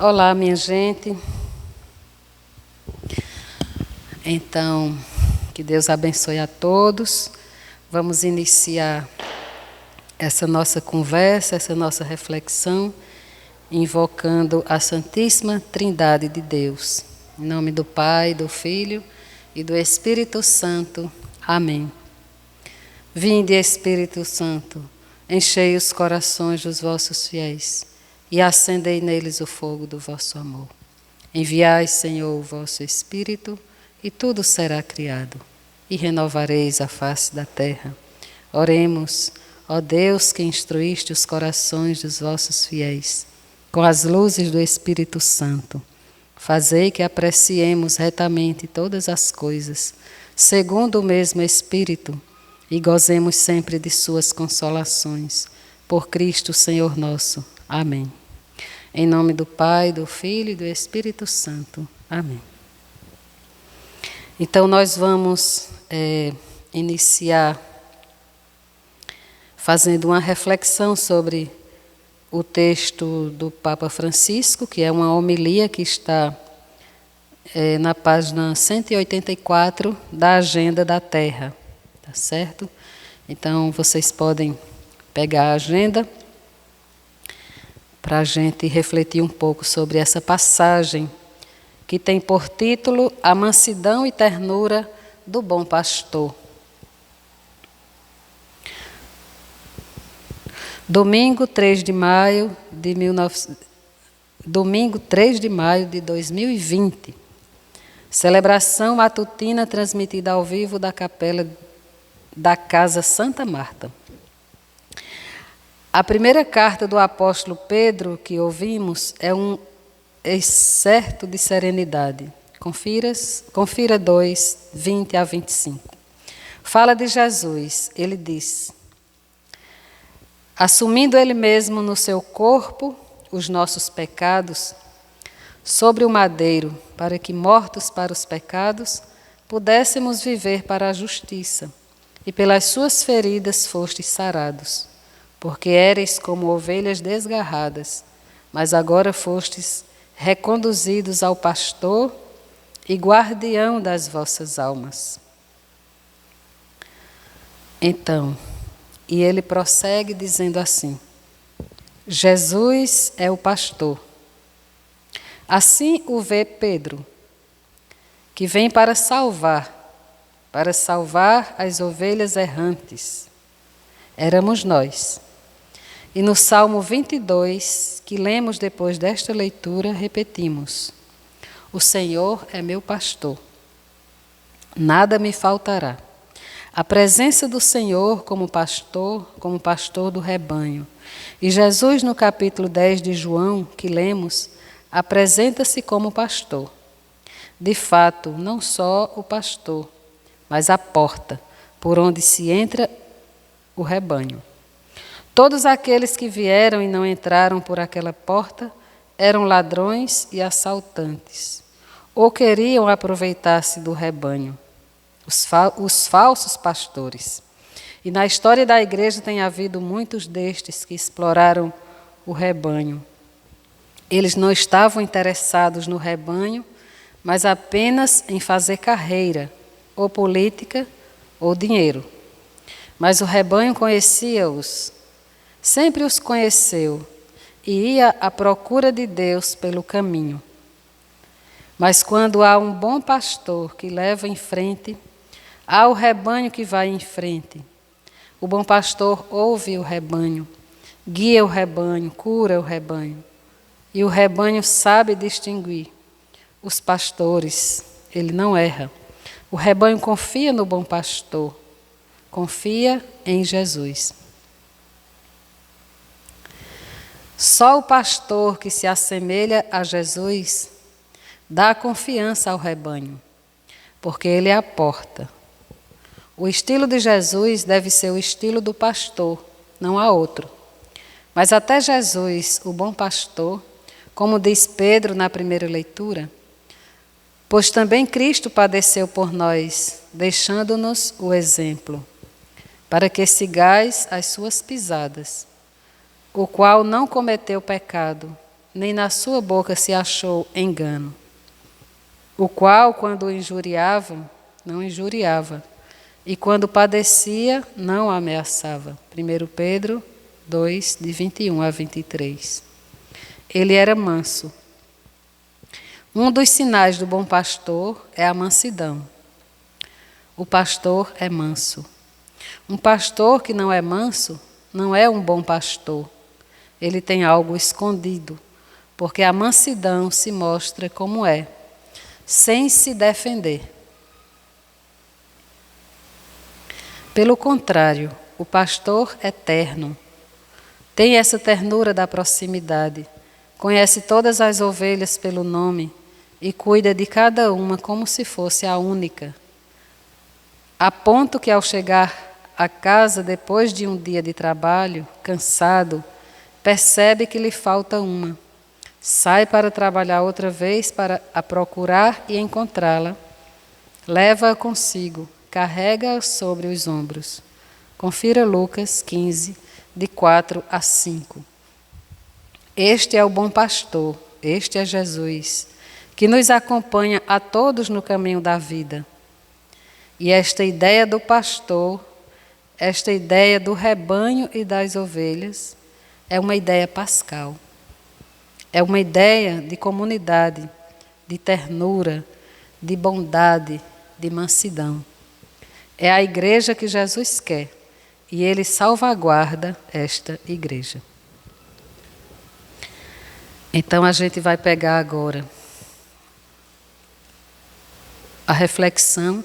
Olá, minha gente. Então, que Deus abençoe a todos. Vamos iniciar essa nossa conversa, essa nossa reflexão, invocando a Santíssima Trindade de Deus. Em nome do Pai, do Filho e do Espírito Santo. Amém. Vinde, Espírito Santo, enchei os corações dos vossos fiéis e acendei neles o fogo do vosso amor. Enviai, Senhor, o vosso Espírito, e tudo será criado, e renovareis a face da terra. Oremos, ó Deus, que instruíste os corações dos vossos fiéis, com as luzes do Espírito Santo. Fazei que apreciemos retamente todas as coisas, segundo o mesmo Espírito, e gozemos sempre de suas consolações. Por Cristo, Senhor nosso. Amém. Em nome do Pai, do Filho e do Espírito Santo. Amém. Então, nós vamos iniciar fazendo uma reflexão sobre o texto do Papa Francisco, que é uma homilia que está na página 184 da Agenda da Terra. Tá certo? Então, vocês podem pegar a agenda para a gente refletir um pouco sobre essa passagem que tem por título A Mansidão e Ternura do Bom Pastor. Domingo 3 de maio de 2020. Celebração matutina transmitida ao vivo da capela da Casa Santa Marta. A primeira carta do apóstolo Pedro que ouvimos é um excerto de serenidade. Confira 2, 20 a 25. Fala de Jesus, ele diz: assumindo ele mesmo no seu corpo os nossos pecados, sobre o madeiro, para que, mortos para os pecados, pudéssemos viver para a justiça, e pelas suas feridas fostes sarados. Porque éreis como ovelhas desgarradas, mas agora fostes reconduzidos ao pastor e guardião das vossas almas. Então, e ele prossegue dizendo assim: Jesus é o pastor. Assim o vê Pedro, que vem para salvar as ovelhas errantes. Éramos nós. E no Salmo 22, que lemos depois desta leitura, repetimos: o Senhor é meu pastor, nada me faltará. A presença do Senhor como pastor do rebanho. E Jesus, no capítulo 10 de João, que lemos, apresenta-se como pastor. De fato, não só o pastor, mas a porta, por onde se entra o rebanho. Todos aqueles que vieram e não entraram por aquela porta eram ladrões e assaltantes, ou queriam aproveitar-se do rebanho, os falsos pastores. E na história da igreja tem havido muitos destes que exploraram o rebanho. Eles não estavam interessados no rebanho, mas apenas em fazer carreira, ou política, ou dinheiro. Mas o rebanho conhecia-os, sempre os conheceu, e ia à procura de Deus pelo caminho. Mas quando há um bom pastor que leva em frente, há o rebanho que vai em frente. O bom pastor ouve o rebanho, guia o rebanho, cura o rebanho. E o rebanho sabe distinguir os pastores, ele não erra. O rebanho confia no bom pastor, confia em Jesus. Só o pastor que se assemelha a Jesus dá confiança ao rebanho, porque ele é a porta. O estilo de Jesus deve ser o estilo do pastor, não há outro. Mas até Jesus, o bom pastor, como diz Pedro na primeira leitura, pois também Cristo padeceu por nós, deixando-nos o exemplo, para que sigais as suas pisadas, o qual não cometeu pecado, nem na sua boca se achou engano. O qual, quando o injuriavam, não injuriava, e quando padecia, não ameaçava. 1 Pedro 2, de 21 a 23. Ele era manso. Um dos sinais do bom pastor é a mansidão. O pastor é manso. Um pastor que não é manso não é um bom pastor. Ele tem algo escondido, porque a mansidão se mostra como é, sem se defender. Pelo contrário, o pastor é terno. Tem essa ternura da proximidade, conhece todas as ovelhas pelo nome e cuida de cada uma como se fosse a única. A ponto que, ao chegar a casa depois de um dia de trabalho, cansado, percebe que lhe falta uma. Sai para trabalhar outra vez para a procurar e encontrá-la. Leva-a consigo, carrega-a sobre os ombros. Confira Lucas 15, de 4 a 5. Este é o bom pastor, este é Jesus, que nos acompanha a todos no caminho da vida. E esta ideia do pastor, esta ideia do rebanho e das ovelhas, é uma ideia pascal. É uma ideia de comunidade, de ternura, de bondade, de mansidão. É a igreja que Jesus quer e ele salvaguarda esta igreja. Então a gente vai pegar agora a reflexão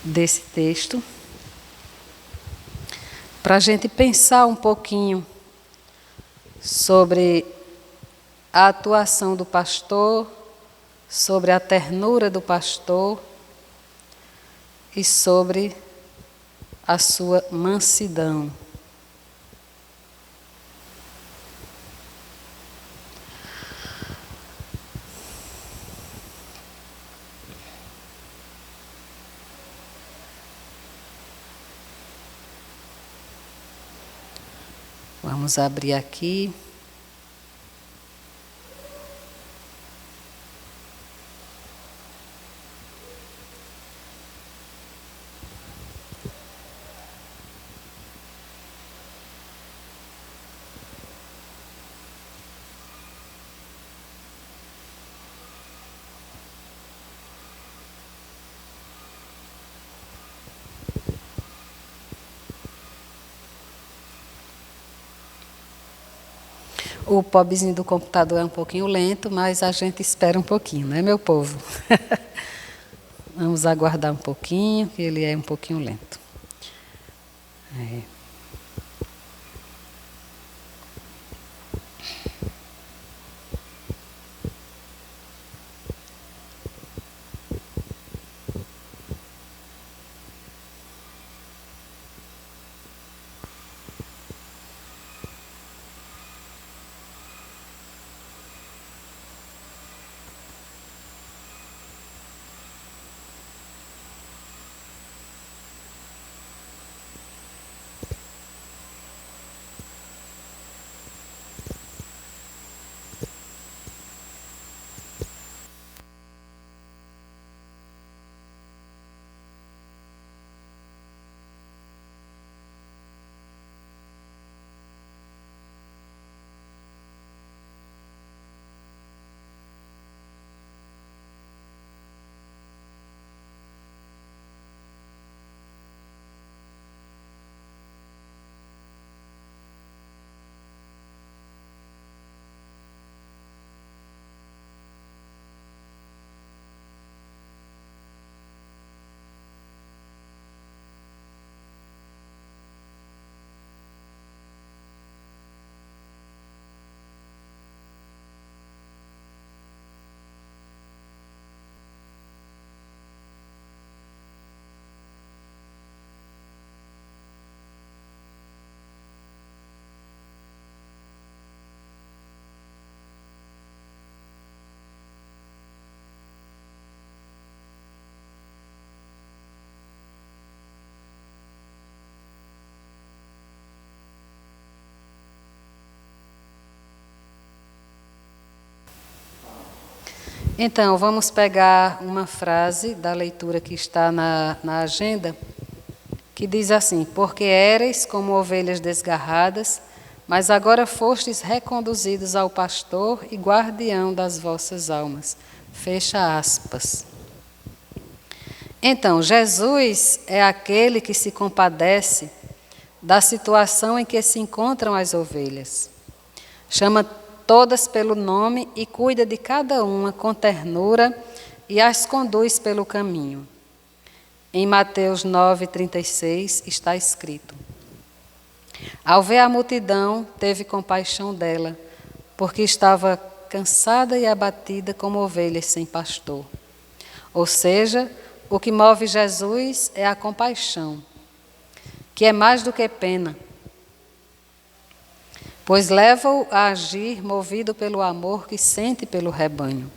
desse texto para a gente pensar um pouquinho sobre a atuação do pastor, sobre a ternura do pastor e sobre a sua mansidão. Vamos abrir aqui. O pobrezinho do computador é um pouquinho lento, mas a gente espera um pouquinho, né, meu povo? Vamos aguardar um pouquinho, que ele é um pouquinho lento. Então, vamos pegar uma frase da leitura que está na agenda, que diz assim: porque éreis como ovelhas desgarradas, mas agora fostes reconduzidos ao pastor e guardião das vossas almas. Fecha aspas. Então, Jesus é aquele que se compadece da situação em que se encontram as ovelhas. Chama todas pelo nome e cuida de cada uma com ternura e as conduz pelo caminho. Em Mateus 9,36 está escrito: ao ver a multidão, teve compaixão dela, porque estava cansada e abatida como ovelhas sem pastor. Ou seja, o que move Jesus é a compaixão, que é mais do que pena, pois leva-o a agir movido pelo amor que sente pelo rebanho.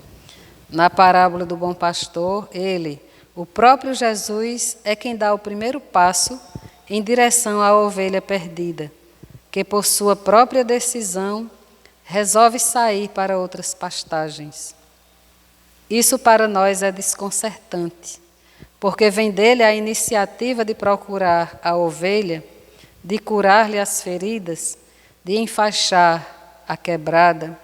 Na parábola do bom pastor, ele, o próprio Jesus, é quem dá o primeiro passo em direção à ovelha perdida, que por sua própria decisão resolve sair para outras pastagens. Isso para nós é desconcertante, porque vem dele a iniciativa de procurar a ovelha, de curar-lhe as feridas, de enfaixar a quebrada,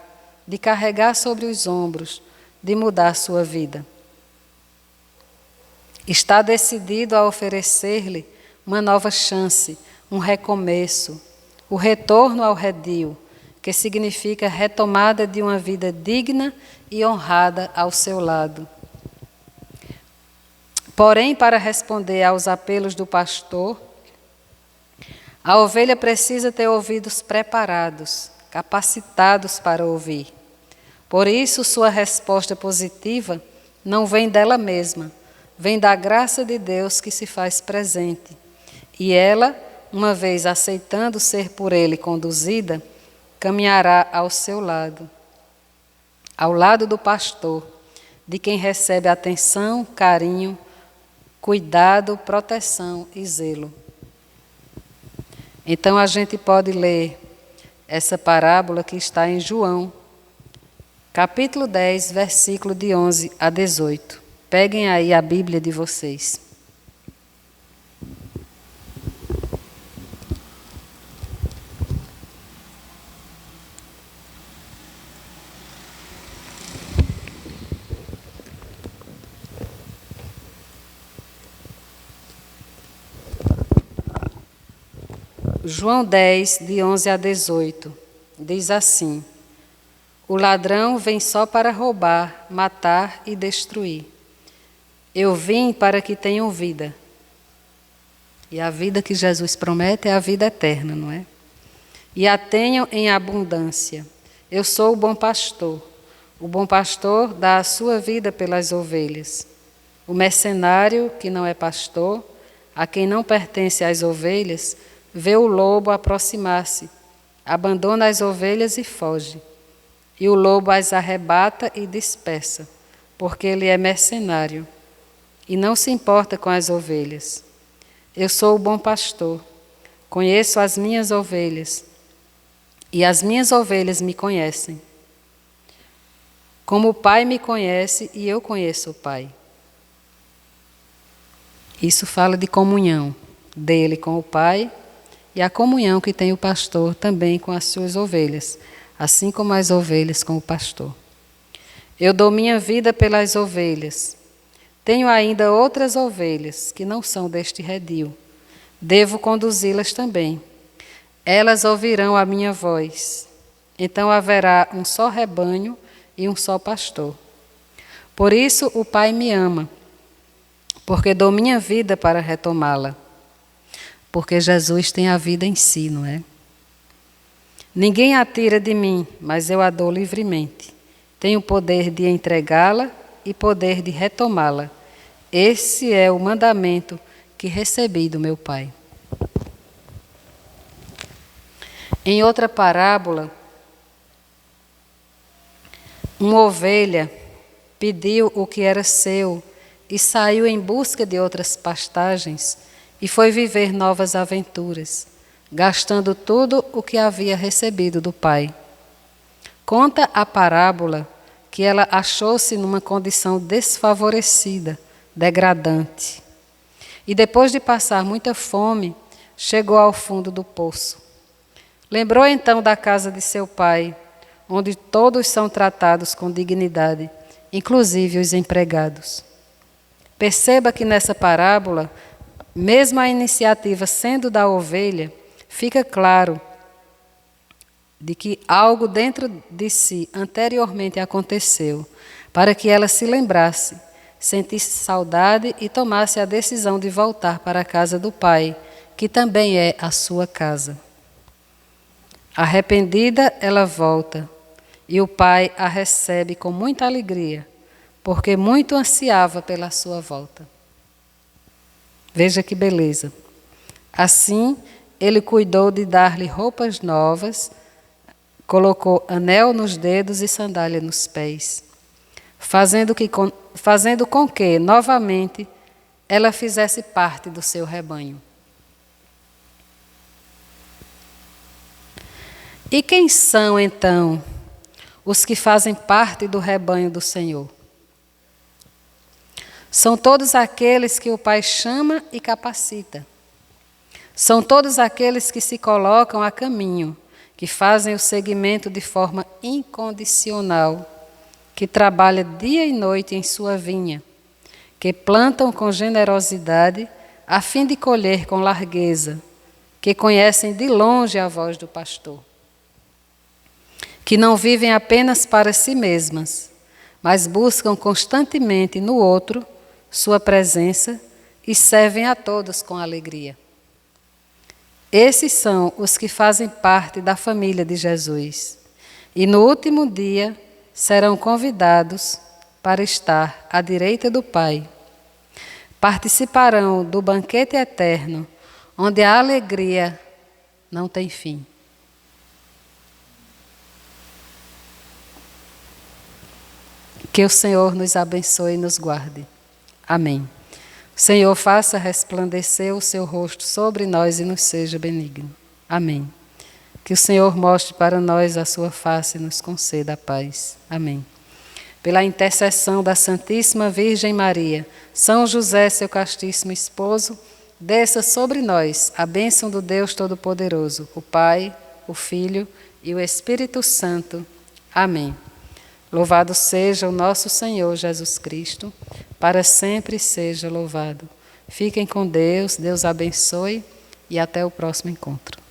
de carregar sobre os ombros, de mudar sua vida. Está decidido a oferecer-lhe uma nova chance, um recomeço, o retorno ao redil, que significa retomada de uma vida digna e honrada ao seu lado. Porém, para responder aos apelos do pastor, a ovelha precisa ter ouvidos preparados, capacitados para ouvir. Por isso, sua resposta positiva não vem dela mesma, vem da graça de Deus que se faz presente. E ela, uma vez aceitando ser por ele conduzida, caminhará ao seu lado, ao lado do pastor, de quem recebe atenção, carinho, cuidado, proteção e zelo. Então a gente pode ler essa parábola que está em João, capítulo 10, versículo de 11 a 18. Peguem aí a Bíblia de vocês. João 10, de 11 a 18, diz assim: o ladrão vem só para roubar, matar e destruir. Eu vim para que tenham vida. E a vida que Jesus promete é a vida eterna, não é? E a tenham em abundância. Eu sou o bom pastor. O bom pastor dá a sua vida pelas ovelhas. O mercenário, que não é pastor, a quem não pertence às ovelhas, vê o lobo aproximar-se, abandona as ovelhas e foge. E o lobo as arrebata e dispersa, porque ele é mercenário e não se importa com as ovelhas. Eu sou o bom pastor, conheço as minhas ovelhas, e as minhas ovelhas me conhecem. Como o Pai me conhece e eu conheço o Pai. Isso fala de comunhão dele com o Pai e a comunhão que tem o pastor também com as suas ovelhas, assim como as ovelhas com o pastor. Eu dou minha vida pelas ovelhas. Tenho ainda outras ovelhas que não são deste redil. Devo conduzi-las também. Elas ouvirão a minha voz. Então haverá um só rebanho e um só pastor. Por isso o Pai me ama, porque dou minha vida para retomá-la. Porque Jesus tem a vida em si, não é? Ninguém a tira de mim, mas eu a dou livremente. Tenho poder de entregá-la e poder de retomá-la. Esse é o mandamento que recebi do meu Pai. Em outra parábola, uma ovelha pediu o que era seu e saiu em busca de outras pastagens e foi viver novas aventuras, gastando tudo o que havia recebido do Pai. Conta a parábola que ela achou-se numa condição desfavorecida, degradante. E depois de passar muita fome, chegou ao fundo do poço. Lembrou então da casa de seu pai, onde todos são tratados com dignidade, inclusive os empregados. Perceba que nessa parábola, mesmo a iniciativa sendo da ovelha, fica claro de que algo dentro de si anteriormente aconteceu, para que ela se lembrasse, sentisse saudade e tomasse a decisão de voltar para a casa do pai, que também é a sua casa. Arrependida, ela volta, e o pai a recebe com muita alegria, porque muito ansiava pela sua volta. Veja que beleza. Assim, ele cuidou de dar-lhe roupas novas, colocou anel nos dedos e sandália nos pés, fazendo com que, novamente, ela fizesse parte do seu rebanho. E quem são, então, os que fazem parte do rebanho do Senhor? São todos aqueles que o Pai chama e capacita. São todos aqueles que se colocam a caminho, que fazem o seguimento de forma incondicional, que trabalha dia e noite em sua vinha, que plantam com generosidade a fim de colher com largueza, que conhecem de longe a voz do pastor, que não vivem apenas para si mesmas, mas buscam constantemente no outro sua presença e servem a todos com alegria. Esses são os que fazem parte da família de Jesus e no último dia serão convidados para estar à direita do Pai. Participarão do banquete eterno, onde a alegria não tem fim. Que o Senhor nos abençoe e nos guarde. Amém. O Senhor faça resplandecer o seu rosto sobre nós e nos seja benigno. Amém. Que o Senhor mostre para nós a sua face e nos conceda a paz. Amém. Pela intercessão da Santíssima Virgem Maria, São José, seu castíssimo esposo, desça sobre nós a bênção do Deus Todo-Poderoso, o Pai, o Filho e o Espírito Santo. Amém. Louvado seja o nosso Senhor Jesus Cristo, para sempre seja louvado. Fiquem com Deus, Deus abençoe e até o próximo encontro.